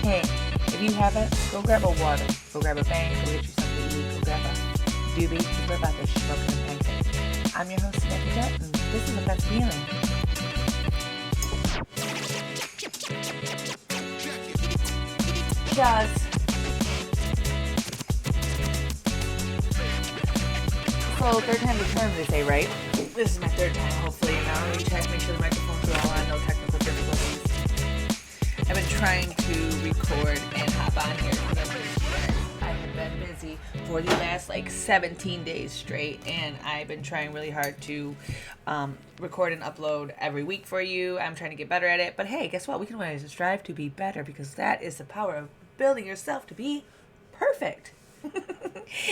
Hey, if you haven't, go grab a water, go grab a bang, go get you something to eat, go grab a doobie, because we're about to smoke and pancake. I'm your host, Samantha Jett, and this is Offensive Healing. Cheers. So, third time the charm, they say, right? This is my third time, hopefully, and I'll recheck, make sure the microphones are all on, no technical difficulties. I've been trying to record and hop on here because I have been busy for the last 17 days straight, and I've been trying really hard to record and upload every week for you. I'm trying to get better at it, but hey, guess what? We can always strive to be better, because that is the power of building yourself to be perfect.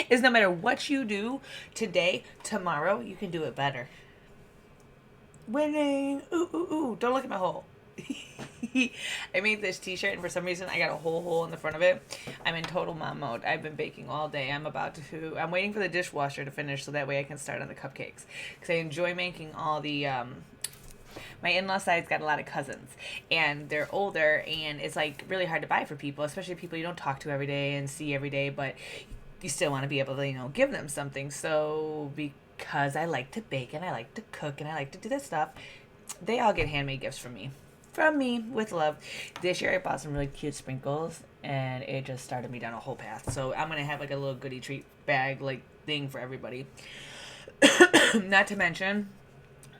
Is no matter what you do today, tomorrow, you can do it better. Winning. Ooh, ooh, ooh. Don't look at my hole. I made this t-shirt, and for some reason I got a whole hole in the front of it. I'm in total mom mode. I've been baking all day. I'm waiting for the dishwasher to finish so that way I can start on the cupcakes, because I enjoy making all the my in-law side's got a lot of cousins, and they're older, and it's really hard to buy for people, especially people you don't talk to every day and see every day, but you still want to be able to give them something. So because I like to bake and I like to cook and I like to do this stuff, they all get handmade gifts from me with love. This year I bought some really cute sprinkles, and it just started me down a whole path. So I'm gonna have a little goodie treat bag thing for everybody. Not to mention,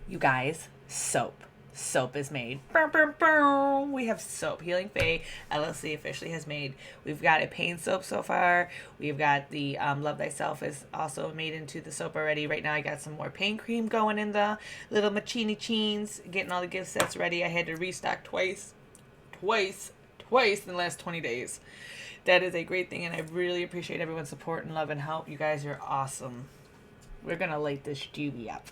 you guys, soap is made. We have soap. Healing Fae LLC officially has made. We've got a pain soap so far. We've got the Love Thyself is also made into the soap already. Right now I got some more pain cream going in the little machini cheens, getting all the gift sets ready. I had to restock twice in the last 20 days. That is a great thing, and I really appreciate everyone's support and love and help. You guys are awesome. We're gonna light this doobie up.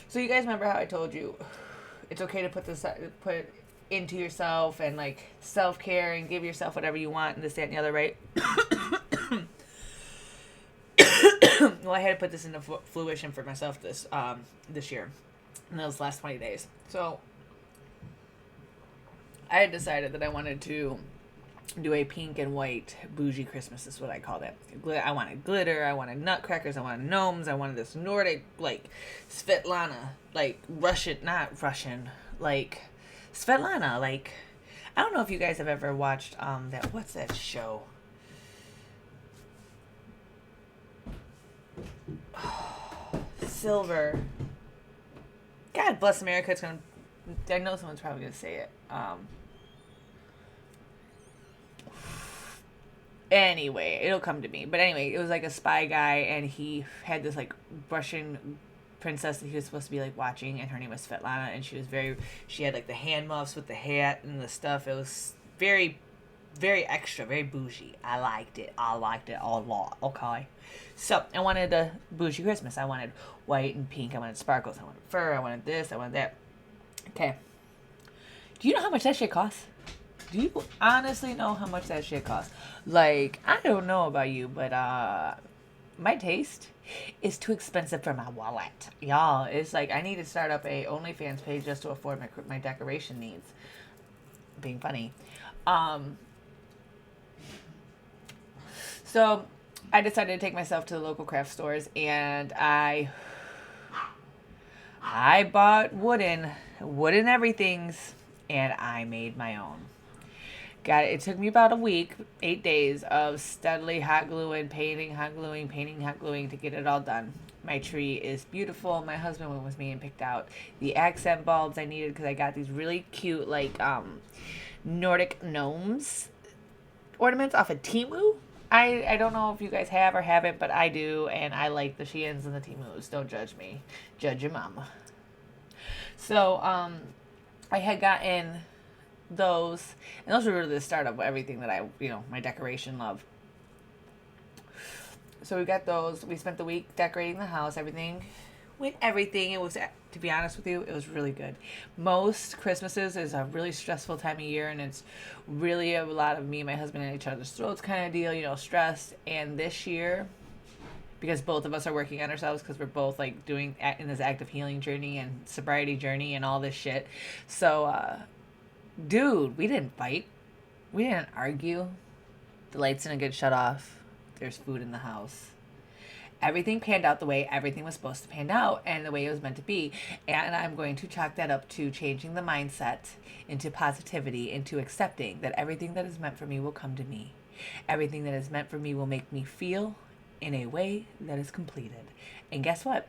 So you guys remember how I told you it's okay to put into yourself and self-care and give yourself whatever you want and this, that, and the other, right? Well, I had to put this into fruition for myself this year in those last 20 days. So I had decided that I wanted to do a pink and white bougie Christmas, is what I called it. I wanted glitter, I wanted nutcrackers, I wanted gnomes, I wanted this Nordic, Svetlana, Svetlana, I don't know if you guys have ever watched, what's that show? Silver. God bless America, I know someone's probably gonna say it. Anyway, it'll come to me. But anyway, it was a spy guy, and he had this Russian princess that he was supposed to be watching, and her name was Svetlana, and she had the hand muffs with the hat and the stuff. It was very, very extra, very bougie. I liked it a lot. Okay, so I wanted a bougie Christmas. I wanted white and pink. I wanted sparkles. I wanted fur. I wanted this. I wanted that. Okay. Do you know how much that shit costs? Do you honestly know how much that shit costs? I don't know about you, but my taste is too expensive for my wallet. Y'all, it's I need to start up a OnlyFans page just to afford my decoration needs. Being funny. So I decided to take myself to the local craft stores, and I bought wooden everythings, and I made my own. It took me about a week, 8 days of steadily hot gluing, painting, hot gluing to get it all done. My tree is beautiful. My husband went with me and picked out the accent bulbs I needed, because I got these really cute Nordic gnomes ornaments off of Temu. I don't know if you guys have or haven't, but I do, and I like the Sheins and the Temus. Don't judge me. Judge your mama. So I had gotten those, and those were really the start of everything that my decoration love. So we got those. We spent the week decorating the house. Everything. It was, to be honest with you, it was really good. Most Christmases is a really stressful time of year, and it's really a lot of me and my husband at each other's throats kind of deal, stress. And this year, because both of us are working on ourselves, because we're both doing in this active healing journey and sobriety journey and all this shit. So Dude, we didn't fight. We didn't argue. The lights didn't get shut off. There's food in the house. Everything panned out the way everything was supposed to pan out and the way it was meant to be. And I'm going to chalk that up to changing the mindset into positivity, into accepting that everything that is meant for me will come to me. Everything that is meant for me will make me feel in a way that is completed. And guess what?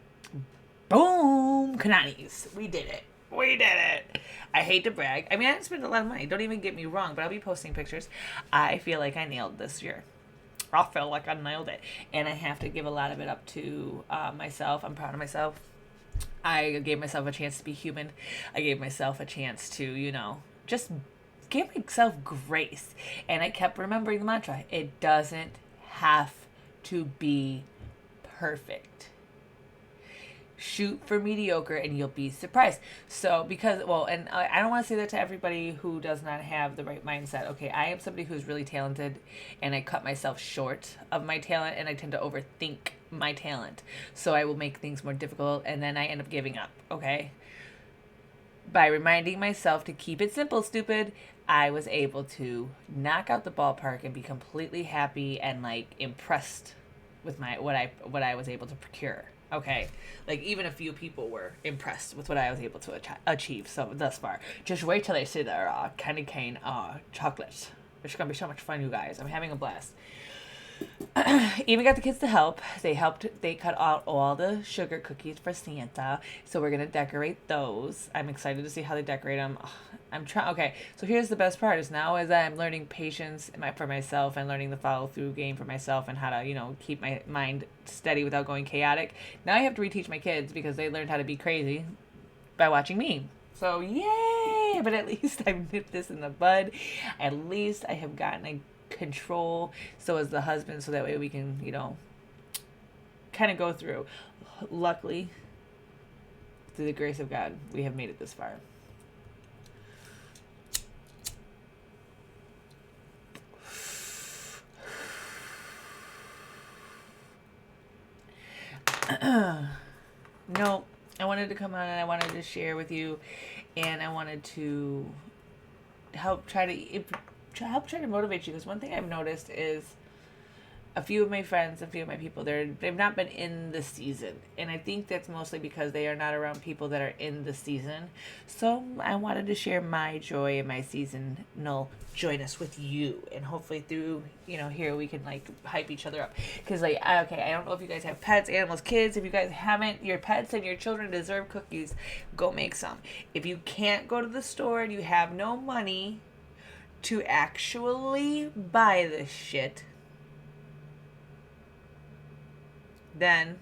Boom! Kananis. We did it. We did it. I hate to brag. I mean, I didn't spend a lot of money. Don't even get me wrong, but I'll be posting pictures. I feel like I nailed this year. I feel like I nailed it. And I have to give a lot of it up to myself. I'm proud of myself. I gave myself a chance to be human. I gave myself a chance to, just give myself grace. And I kept remembering the mantra. It doesn't have to be perfect. Shoot for mediocre and you'll be surprised. So and I don't want to say that to everybody who does not have the right mindset. Okay, I am somebody who's really talented and I cut myself short of my talent and I tend to overthink my talent. So I will make things more difficult and then I end up giving up, okay? By reminding myself to keep it simple, stupid, I was able to knock out the ballpark and be completely happy and impressed with what I was able to procure. Okay, even a few people were impressed with what I was able to achieve so thus far. Just wait till they see their candy cane chocolate. It's gonna be so much fun, you guys. I'm having a blast. Even got the kids to help. They helped. They cut out all the sugar cookies for Santa, so we're gonna decorate those. I'm excited to see how they decorate them. I'm trying. Okay, so here's the best part: is now as I'm learning patience for myself and learning the follow through game for myself and how to keep my mind steady without going chaotic. Now I have to reteach my kids because they learned how to be crazy by watching me. So yay! But at least I've nipped this in the bud. At least I have gotten a control so as the husband, so that way we can kind of go through. Luckily, through the grace of God, we have made it this far. No, I wanted to come on and I wanted to share with you, and I wanted to help try to motivate you, because one thing I've noticed is a few of my friends, a few of my people, they've not been in the season, and I think that's mostly because they are not around people that are in the season. So I wanted to share my joy and my seasonal joyness with you, and hopefully through here we can hype each other up, because I don't know if you guys have pets, animals, kids. If you guys haven't, your pets and your children deserve cookies. Go make some. If you can't go to the store and you have no money to actually buy this shit, then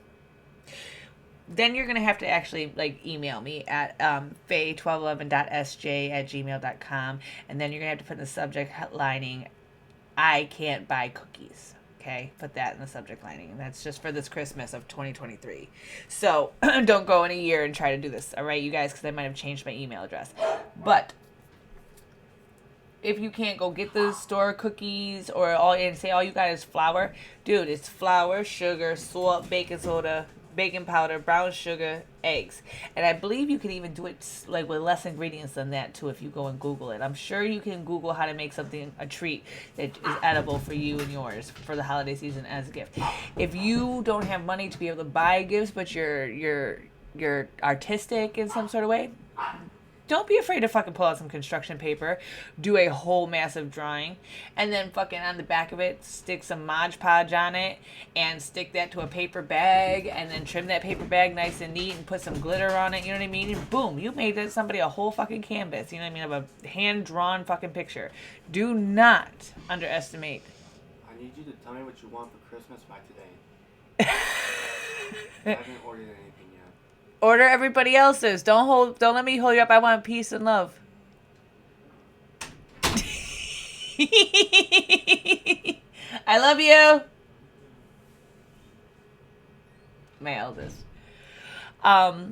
you're going to have to actually email me at faye1211.sj@gmail.com, and then you're going to have to put in the subject lining, I can't buy cookies. Okay, put that in the subject lining, and that's just for this Christmas of 2023. So don't go in a year and try to do this, all right, you guys, because I might have changed my email address. But if you can't go get the store cookies and say all you got is flour, dude, it's flour, sugar, salt, baking soda, baking powder, brown sugar, eggs. And I believe you can even do it with less ingredients than that too if you go and Google it. I'm sure you can Google how to make a treat that is edible for you and yours for the holiday season as a gift. If you don't have money to be able to buy gifts, but you're artistic in some sort of way, don't be afraid to fucking pull out some construction paper, do a whole massive drawing, and then fucking on the back of it, stick some Mod Podge on it, and stick that to a paper bag, and then trim that paper bag nice and neat, and put some glitter on it, you know what I mean? And boom, you made somebody a whole fucking canvas, you know what I mean, of a hand-drawn fucking picture. Do not underestimate. I need you to tell me what you want for Christmas by today. I haven't ordered anything yet. Order everybody else's. Don't let me hold you up. I want peace and love. I love you. My eldest. I love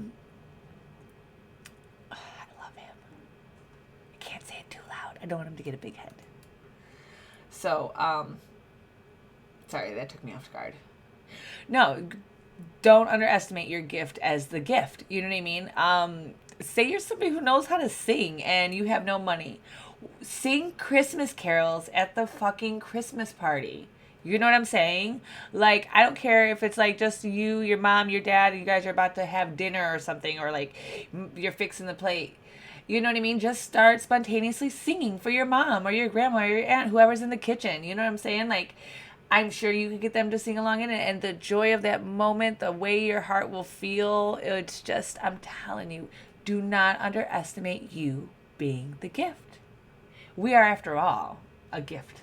him. I can't say it too loud. I don't want him to get a big head. So, sorry, that took me off guard. No, don't underestimate your gift as the gift. You know what I mean? say you're somebody who knows how to sing and you have no money. Sing Christmas carols at the fucking Christmas party. You know what I'm saying? Like, I don't care if it's like just you, your mom, your dad, and you guys are about to have dinner or something, or like you're fixing the plate. You know what I mean? Just start spontaneously singing for your mom or your grandma or your aunt, whoever's in the kitchen. You know what I'm saying? Like, I'm sure you could get them to sing along in it. And the joy of that moment, the way your heart will feel, it's just, I'm telling you, do not underestimate you being the gift. We are, after all, a gift.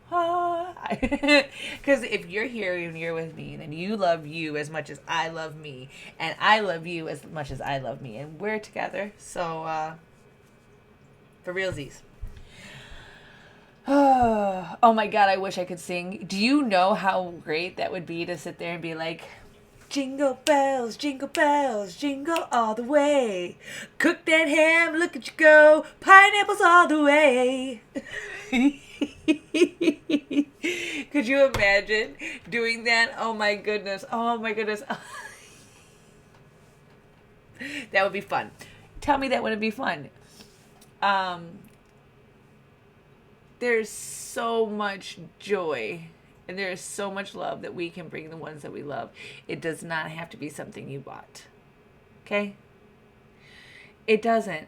Because if you're here and you're with me, then you love you as much as I love me, and I love you as much as I love me, and we're together. So, for realsies. Oh my God, I wish I could sing. Do you know how great that would be to sit there and be like, jingle bells, jingle all the way. Cook that ham, look at you go. Pineapples all the way. Could you imagine doing that? Oh my goodness. Oh my goodness. That would be fun. Tell me that wouldn't be fun. There's so much joy and there is so much love that we can bring the ones that we love. It does not have to be something you bought. Okay? It doesn't.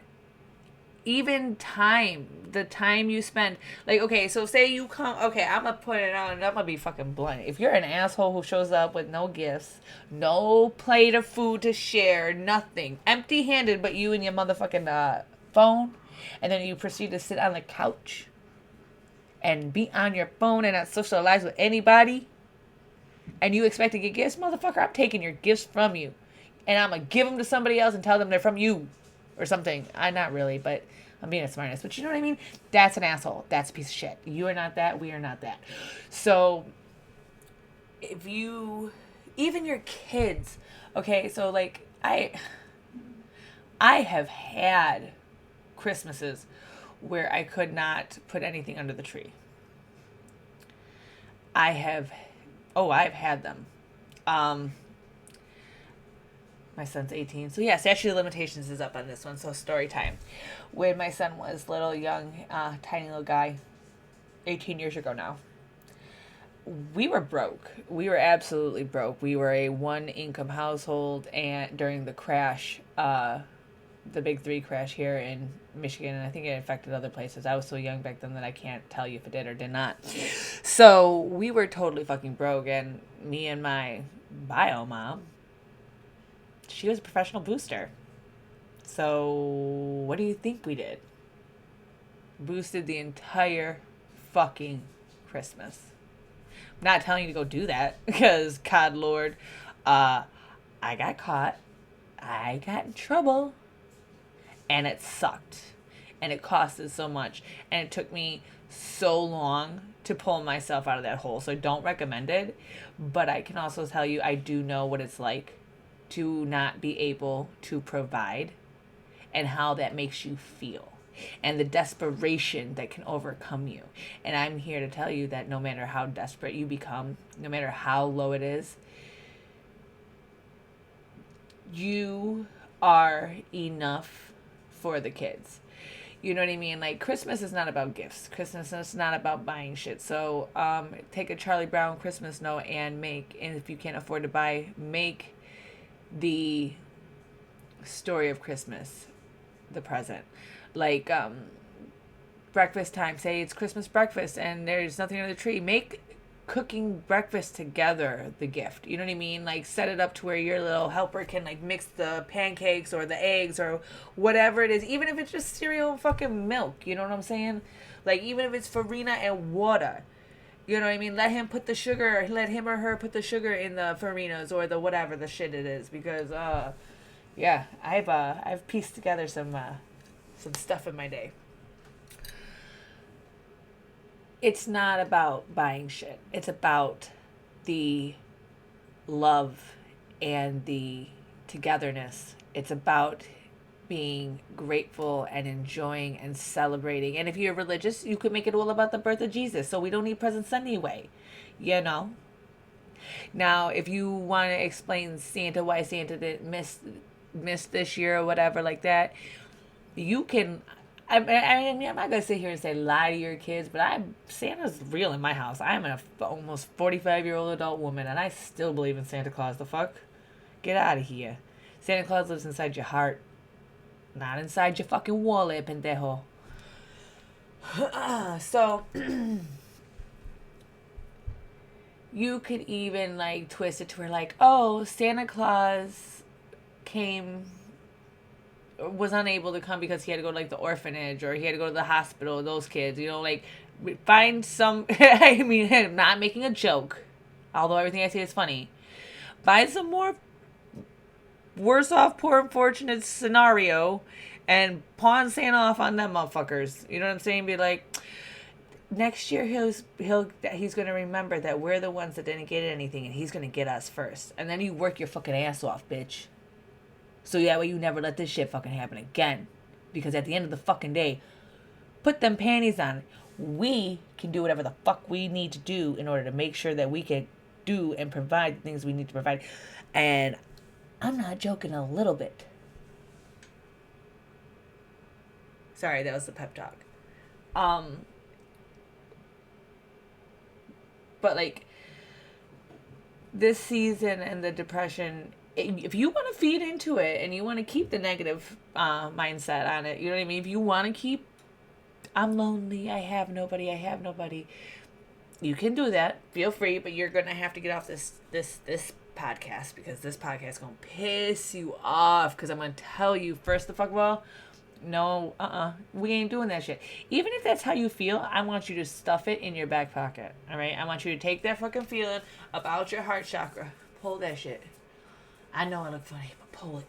Even time, the time you spend, like, okay, so say you come, okay, I'm gonna put it on, I'm gonna be fucking blunt. If you're an asshole who shows up with no gifts, no plate of food to share, nothing, empty handed but you and your motherfucking phone, and then you proceed to sit on the couch and be on your phone and not socialize with anybody, and you expect to get gifts, motherfucker, I'm taking your gifts from you, and I'm gonna give them to somebody else and tell them they're from you, or something. I not really, but I'm being a smartass. But you know what I mean? That's an asshole. That's a piece of shit. You are not that. We are not that. So if you, even your kids, okay, so like I have had Christmases where I could not put anything under the tree. I've had them. My son's 18. So yeah, statute of limitations is up on this one. So story time. When my son was little, young, tiny little guy, 18 years ago now, we were broke. We were absolutely broke. We were a one-income household, and during the crash, the big three crash here in Michigan, and I think it affected other places. I was so young back then that I can't tell you if it did or did not. So we were totally fucking broke, and me and my bio mom, she was a professional booster. So what do you think we did? Boosted the entire fucking Christmas. I'm not telling you to go do that because, God Lord, I got caught. I got in trouble. And it sucked. And it costed so much. And it took me so long to pull myself out of that hole. So I don't recommend it. But I can also tell you I do know what it's like to not be able to provide and how that makes you feel and the desperation that can overcome you. And I'm here to tell you that no matter how desperate you become, no matter how low it is, you are enough for the kids. You know what I mean? Like, Christmas is not about gifts. Christmas is not about buying shit. So take a Charlie Brown Christmas note and if you can't afford to buy, make the story of Christmas the present. Like, breakfast time, say it's Christmas breakfast and there's nothing under the tree, make cooking breakfast together the gift. You know what I mean? Like, set it up to where your little helper can like mix the pancakes or the eggs or whatever it is, even if it's just cereal and fucking milk. You know what I'm saying? Like, even if it's farina and water. You know what I mean? Let him or her put the sugar in the farinas or the whatever the shit it is, because yeah, I've pieced together some stuff in my day. It's not about buying shit. It's about the love and the togetherness. It's about being grateful and enjoying and celebrating. And if you're religious, you could make it all about the birth of Jesus. So we don't need presents anyway, you know? Now, if you want to explain Santa, why Santa didn't miss missed this year or whatever like that, you can. I mean, I'm not gonna sit here and say lie to your kids, but Santa's real in my house. I'm an almost 45-year-old adult woman, and I still believe in Santa Claus. The fuck, get out of here. Santa Claus lives inside your heart, not inside your fucking wallet, pendejo. So you could even like twist it to where like, oh, Santa Claus came was unable to come because he had to go to like the orphanage or he had to go to the hospital. Those kids, you know, like find some. I mean, I'm not making a joke, although everything I say is funny. Find some more worse off, poor, unfortunate scenario, and pawn Santa off on them motherfuckers. You know what I'm saying? Be like, next year he's gonna remember that we're the ones that didn't get anything, and he's gonna get us first. And then you work your fucking ass off, bitch. So that way you never let this shit fucking happen again. Because at the end of the fucking day, put them panties on. We can do whatever the fuck we need to do in order to make sure that we can do and provide the things we need to provide. And I'm not joking a little bit. Sorry, that was the pep talk. But like this season and the depression, if you want to feed into it and you want to keep the negative mindset on it, you know what I mean? If you want to keep, I'm lonely, I have nobody, you can do that. Feel free, but you're gonna have to get off this podcast because this podcast is gonna piss you off. Because I'm gonna tell you first the fuck of all, no, we ain't doing that shit. Even if that's how you feel, I want you to stuff it in your back pocket. All right, I want you to take that fucking feeling about your heart chakra, pull that shit. I know I look funny, but pull it.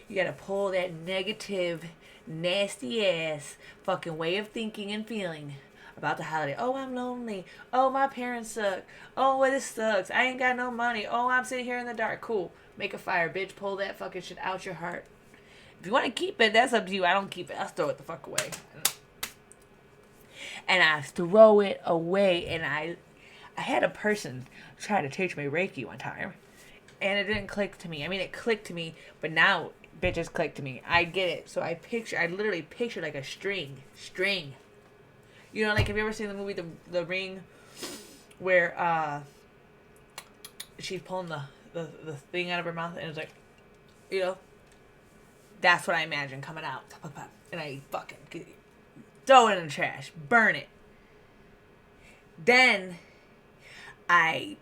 You gotta pull that negative, nasty ass fucking way of thinking and feeling about the holiday. Oh, I'm lonely. Oh, my parents suck. Oh, well, this sucks. I ain't got no money. Oh, I'm sitting here in the dark. Cool. Make a fire, bitch. Pull that fucking shit out your heart. If you want to keep it, that's up to you. I don't keep it. I'll throw it the fuck away. And I throw it away. And I had a person try to teach me Reiki one time. And it didn't click to me. I mean, it clicked to me, but now bitches click to me. I get it. So I literally picture like a string. You know, like, have you ever seen the movie The Ring, where she's pulling the thing out of her mouth, and it's like, you know, that's what I imagine coming out, and I fucking throw it in the trash, burn it. Then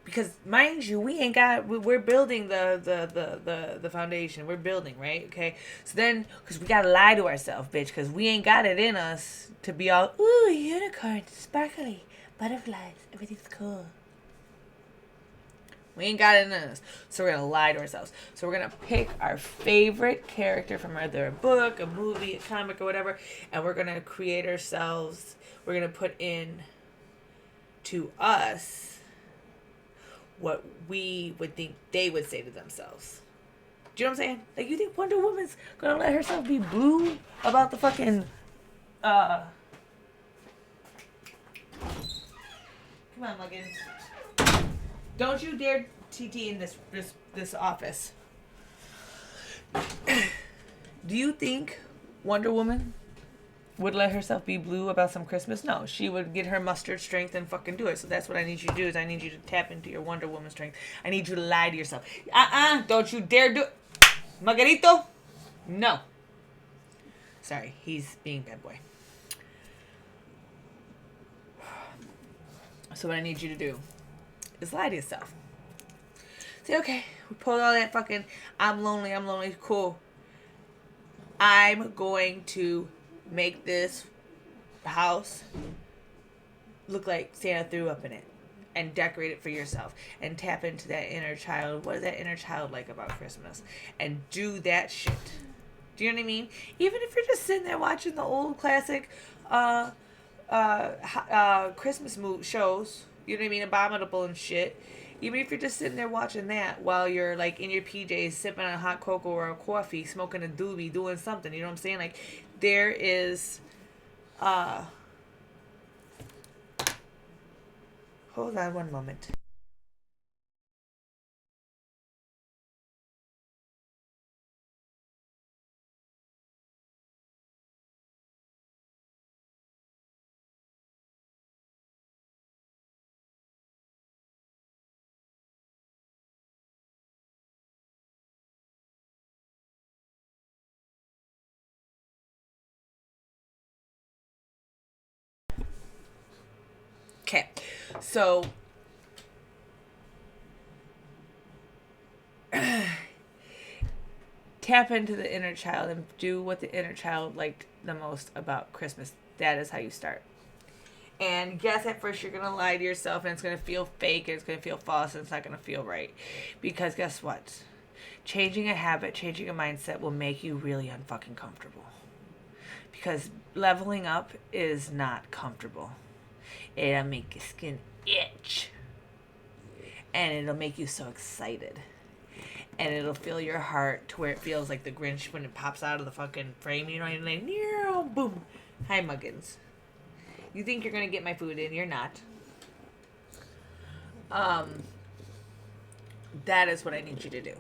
because mind you, we're building the foundation. We're building, right? Okay. So then, because we gotta lie to ourselves, bitch, because we ain't got it in us to be all, ooh, unicorn, sparkly, butterflies, everything's cool. We ain't got it in us. So we're gonna lie to ourselves. So we're gonna pick our favorite character from either a book, a movie, a comic, or whatever, and we're gonna create ourselves. We're gonna put in to us what we would think they would say to themselves. Do you know what I'm saying? Like, you think Wonder Woman's gonna let herself be blue about the fucking come on, Muggins. Don't you dare TT in this office. Do you think Wonder Woman would let herself be blue about some Christmas? No, she would get her mustard strength and fucking do it. So that's what I need you to do, is I need you to tap into your Wonder Woman strength. I need you to lie to yourself. Don't you dare do it. Margarito? No. Sorry, he's being bad boy. So what I need you to do is lie to yourself. Say, okay, we pulled all that fucking, I'm lonely, cool. I'm going to make this house look like Santa threw up in it, and decorate it for yourself, and tap into that inner child. What is that inner child like about Christmas? And do that shit. Do you know what I mean? Even if you're just sitting there watching the old classic Christmas shows, you know what I mean, Abominable and shit. Even if you're just sitting there watching that while you're like in your PJs, sipping on a hot cocoa or a coffee, smoking a doobie, doing something, you know what I'm saying? Like, there is hold on one moment. Okay, so tap into the inner child and do what the inner child liked the most about Christmas. That is how you start. And yes, at first you're going to lie to yourself and it's going to feel fake and it's going to feel false and it's not going to feel right. Because guess what? Changing a habit, changing a mindset will make you really unfucking comfortable. Because leveling up is not comfortable. It'll make your skin itch. And it'll make you so excited. And it'll fill your heart to where it feels like the Grinch when it pops out of the fucking frame. You know what I mean? Boom. Hi, Muggins. You think you're going to get my food in. You're not. That is what I need you to do.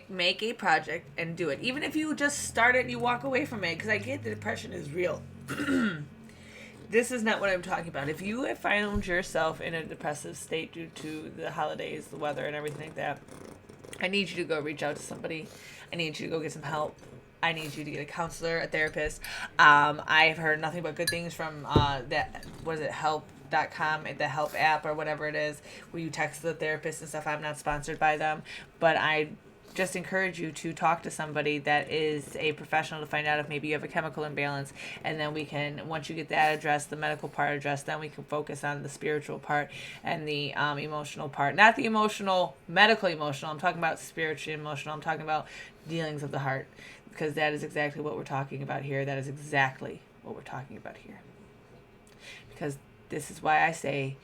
Make a project and do it. Even if you just start it and you walk away from it. Because I get the depression is real. This is not what I'm talking about. If you have found yourself in a depressive state due to the holidays, the weather, and everything like that, I need you to go reach out to somebody. I need you to go get some help. I need you to get a counselor, a therapist. I've heard nothing but good things from help.com, the help app or whatever it is, where you text the therapist and stuff. I'm not sponsored by them, but I just encourage you to talk to somebody that is a professional to find out if maybe you have a chemical imbalance, and then we can, once you get that addressed, the medical part addressed, then we can focus on the spiritual part and the emotional part. Not the emotional, medical emotional. I'm talking about spiritual emotional. I'm talking about dealings of the heart, because that is exactly what we're talking about here. That is exactly what we're talking about here. Because this is why I say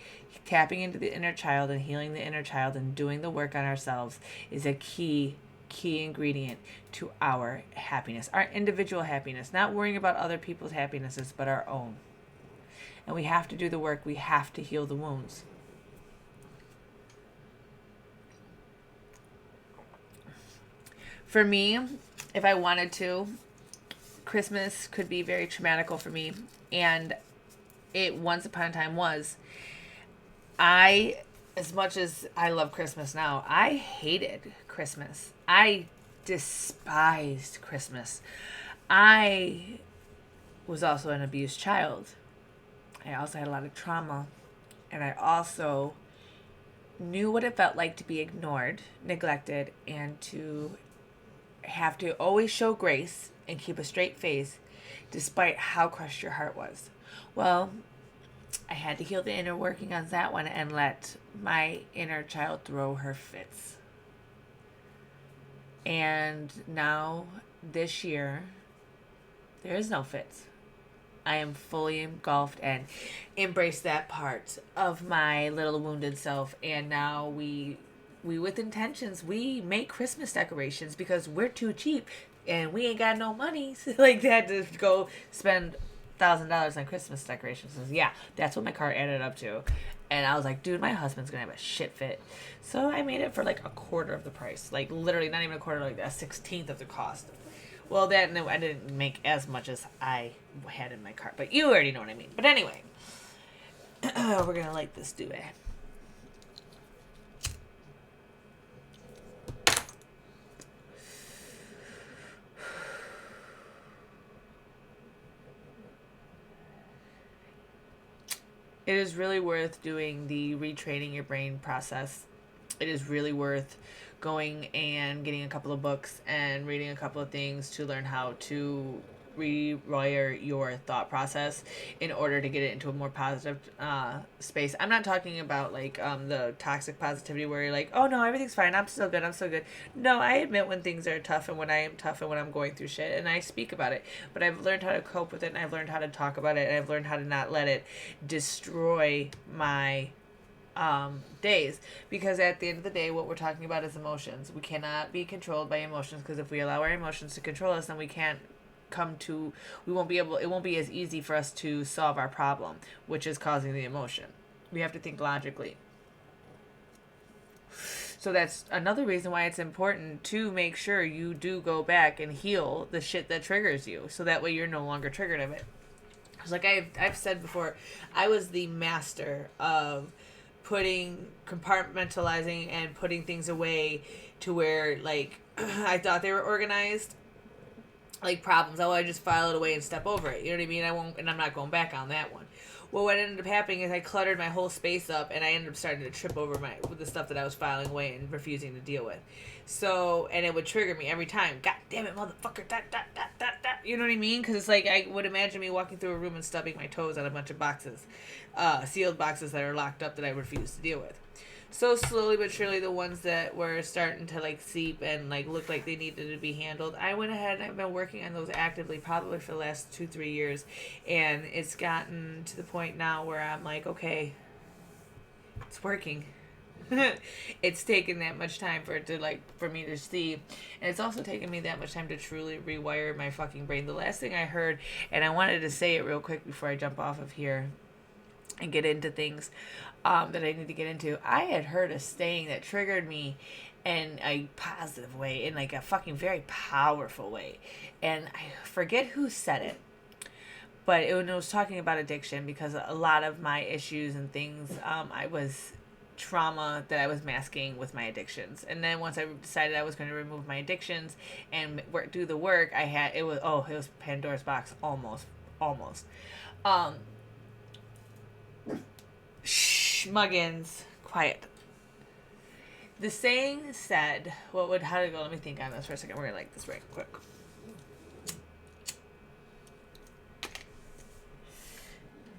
tapping into the inner child and healing the inner child and doing the work on ourselves is a key ingredient to our happiness, our individual happiness, not worrying about other people's happinesses, but our own. And we have to do the work. We have to heal the wounds. For me, if I wanted to, Christmas could be very traumatical for me, and it once upon a time was. As much as I love Christmas now, I hated Christmas. I despised Christmas. I was also an abused child. I also had a lot of trauma. And I also knew what it felt like to be ignored, neglected, and to have to always show grace and keep a straight face despite how crushed your heart was. Well, I had to heal the inner working on that one and let my inner child throw her fits. And now, this year, there is no fits. I am fully engulfed and embrace that part of my little wounded self. And now we with intentions, we make Christmas decorations because we're too cheap and we ain't got no money like that to go spend $1,000 on Christmas decorations. Yeah, that's what my cart added up to. And I was like, dude, my husband's gonna have a shit fit. So I made it for like a quarter of the price. Like literally not even a quarter, like a 16th of the cost. Well, then I didn't make as much as I had in my cart. But you already know what I mean. But anyway, we're gonna light this duvet. It is really worth doing the retraining your brain process. It is really worth going and getting a couple of books and reading a couple of things to learn how to rewire your thought process in order to get it into a more positive space. I'm not talking about like the toxic positivity where you're like, oh no, everything's fine, I'm still good, I'm still good. No, I admit when things are tough and when I am tough and when I'm going through shit, and I speak about it, but I've learned how to cope with it, and I've learned how to talk about it, and I've learned how to not let it destroy my days, because at the end of the day what we're talking about is emotions. We cannot be controlled by emotions, because if we allow our emotions to control us, then we won't be as easy for us to solve our problem, which is causing the emotion. We have to think logically. So that's another reason why it's important to make sure you do go back and heal the shit that triggers you, so that way you're no longer triggered of it. It's like I've said before, I was the master of compartmentalizing and putting things away to where like I thought they were organized, like problems. Oh, I just file it away and step over it. You know what I mean? I won't, and I'm not going back on that one. Well, what ended up happening is I cluttered my whole space up, and I ended up starting to trip over with the stuff that I was filing away and refusing to deal with. So, and it would trigger me every time. God damn it, motherfucker! You know what I mean? Because it's like I would imagine me walking through a room and stubbing my toes on a bunch of boxes, sealed boxes that are locked up that I refuse to deal with. So slowly but surely, the ones that were starting to like seep and like look like they needed to be handled, I went ahead and I've been working on those actively probably for the last 2-3 years, and it's gotten to the point now where I'm like, okay, it's working. It's taken that much time for it to like for me to see, and it's also taken me that much time to truly rewire my fucking brain. The last thing I heard, and I wanted to say it real quick before I jump off of here and get into things that I need to get into. I had heard a saying that triggered me in a positive way, in like a fucking very powerful way, and I forget who said it, but it was talking about addiction, because a lot of my issues and things, I was trauma that I was masking with my addictions. And then once I decided I was going to remove my addictions and do the work, it was Pandora's box, almost. Um, Shh, Muggins, quiet. The saying said, how did it go? Let me think on this for a second. We're going to like this right quick.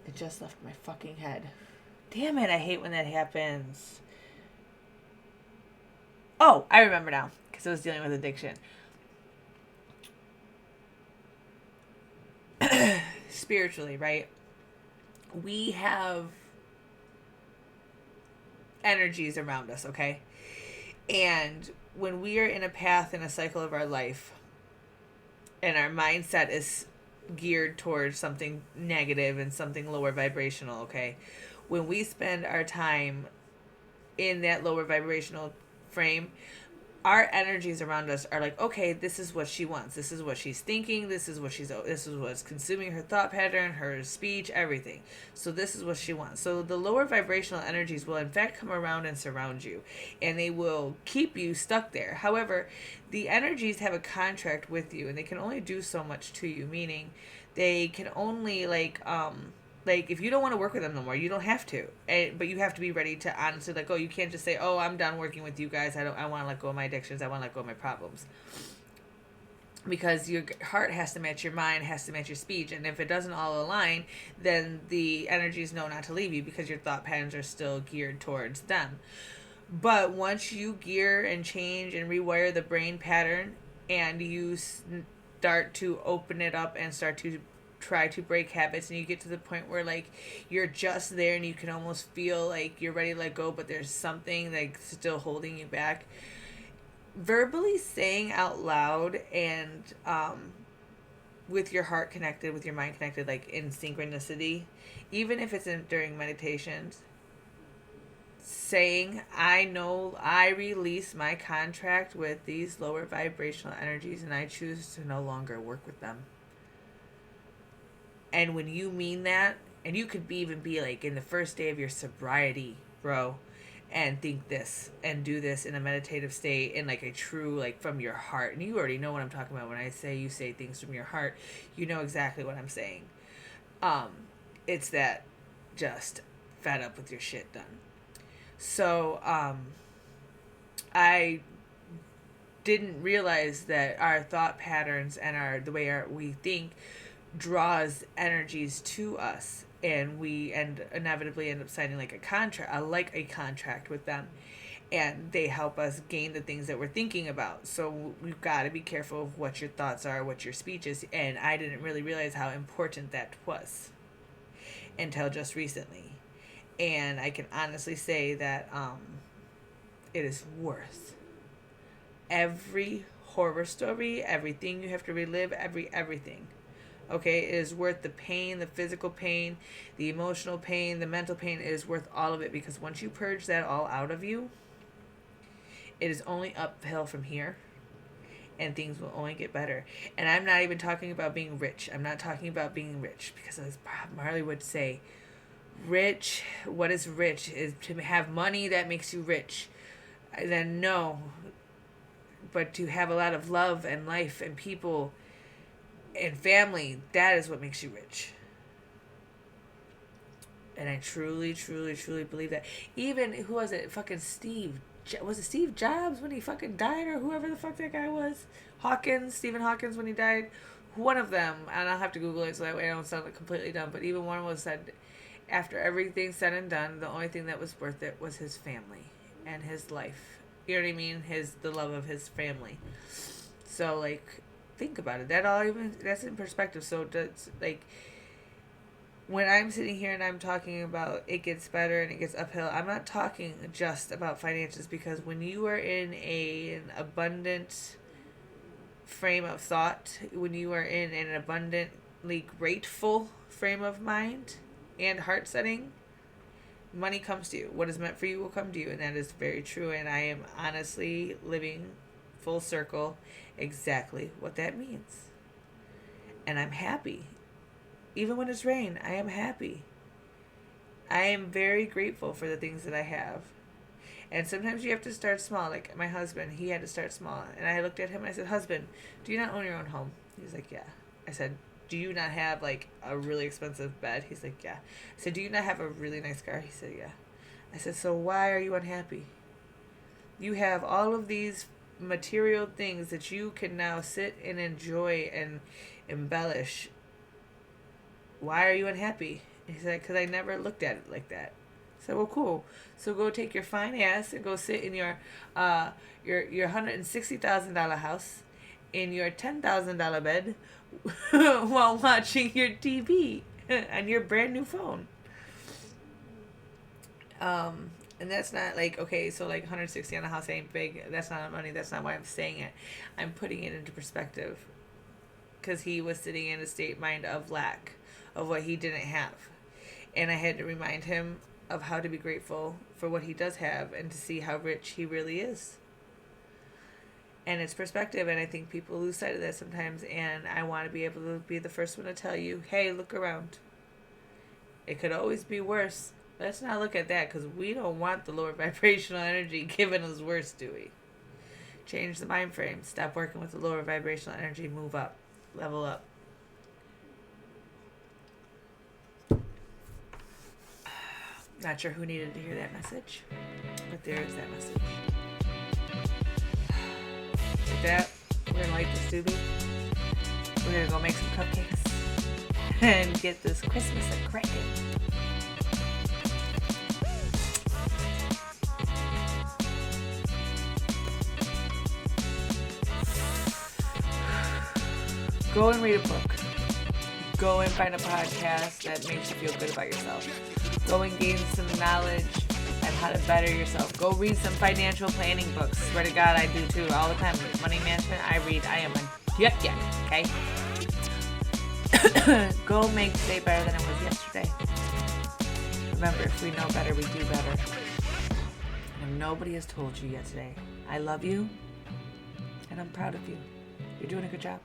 It just left my fucking head. Damn it, I hate when that happens. Oh, I remember now, because I was dealing with addiction. Spiritually, right? We have energies around us, okay? And when we are in a path in a cycle of our life, and our mindset is geared towards something negative and something lower vibrational, okay? When we spend our time in that lower vibrational frame, our energies around us are like, okay, this is what she wants. This is what she's thinking. This is what's consuming her thought pattern, her speech, everything. So this is what she wants. So the lower vibrational energies will in fact come around and surround you, and they will keep you stuck there. However, the energies have a contract with you, and they can only do so much to you, meaning they can only like if you don't want to work with them no more, you don't have to, but you have to be ready to honestly let go. You can't just say, oh, I'm done working with you guys, I want to let go of my addictions, I want to let go of my problems, because your heart has to match your mind, has to match your speech, and if it doesn't all align, then the energies know not to leave you, because your thought patterns are still geared towards them. But once you gear and change and rewire the brain pattern, and you start to open it up and start to try to break habits, and you get to the point where like you're just there and you can almost feel like you're ready to let go, but there's something like still holding you back, verbally saying out loud and with your heart connected, with your mind connected, like in synchronicity, even if it's during meditations, saying, I know I release my contract with these lower vibrational energies and I choose to no longer work with them. And when you mean that, and you could even be like in the first day of your sobriety, bro, and think this and do this in a meditative state, in like a true, like from your heart. And you already know what I'm talking about when I say you say things from your heart. You know exactly what I'm saying. It's that just fed up with your shit done. So I didn't realize that our thought patterns and the way we think draws energies to us, and we inevitably end up signing like a contract with them, and they help us gain the things that we're thinking about. So we've got to be careful of what your thoughts are, what your speech is, and I didn't really realize how important that was until just recently. And I can honestly say that it is worth every horror story, everything you have to relive, everything. Okay, it is worth the pain, the physical pain, the emotional pain, the mental pain. It is worth all of it, because once you purge that all out of you, it is only uphill from here, and things will only get better. And I'm not even talking about being rich. I'm not talking about being rich, because as Bob Marley would say, rich, what is rich? Is to have money that makes you rich. Then no, but to have a lot of love and life and people And family, that is what makes you rich. And I truly, truly, truly believe that. Even, who was it? Fucking Steve. Was it Steve Jobs when he fucking died? Or whoever the fuck that guy was? Stephen Hawkins when he died. One of them, and I'll have to Google it so that way I don't sound like completely dumb, but even one was said, after everything said and done, the only thing that was worth it was his family and his life. You know what I mean? The love of his family. So, like, think about it. That's in perspective. So, that's, like, when I'm sitting here and I'm talking about it gets better and it gets uphill, I'm not talking just about finances, because when you are in an abundant frame of thought, when you are in an abundantly grateful frame of mind and heart setting, money comes to you. What is meant for you will come to you, and that is very true. And I am honestly living full circle exactly what that means. And I'm happy. Even when it's rain, I am happy. I am very grateful for the things that I have. And sometimes you have to start small. Like my husband, he had to start small. And I looked at him and I said, husband, do you not own your own home? He was like, yeah. I said, do you not have like a really expensive bed? He's like, yeah. I said, do you not have a really nice car? He said, yeah. I said, so why are you unhappy? You have all of these material things that you can now sit and enjoy and embellish. Why are you unhappy? He said, because I never looked at it like that. I said, well, cool. So go take your fine ass and go sit in your $160,000 house in your $10,000 bed while watching your TV on your brand new phone. And that's not like, okay, so like 160 on a house ain't big. That's not money. That's not why I'm saying it. I'm putting it into perspective, because he was sitting in a state of mind of lack of what he didn't have. And I had to remind him of how to be grateful for what he does have and to see how rich he really is. And it's perspective, and I think people lose sight of that sometimes, and I want to be able to be the first one to tell you, hey, look around. It could always be worse. Let's not look at that, because we don't want the lower vibrational energy giving us worse, do we? Change the mind frame. Stop working with the lower vibrational energy. Move up. Level up. Not sure who needed to hear that message, but there is that message. With that, we're going to light this doobie. We're going to go make some cupcakes and get this Christmas a cracking. Go and read a book. Go and find a podcast that makes you feel good about yourself. Go and gain some knowledge on how to better yourself. Go read some financial planning books. Swear to God, I do too. All the time. Money management, I read. I am a yep, okay? Go make today better than it was yesterday. Remember, if we know better, we do better. And if nobody has told you yet today, I love you, and I'm proud of you. You're doing a good job.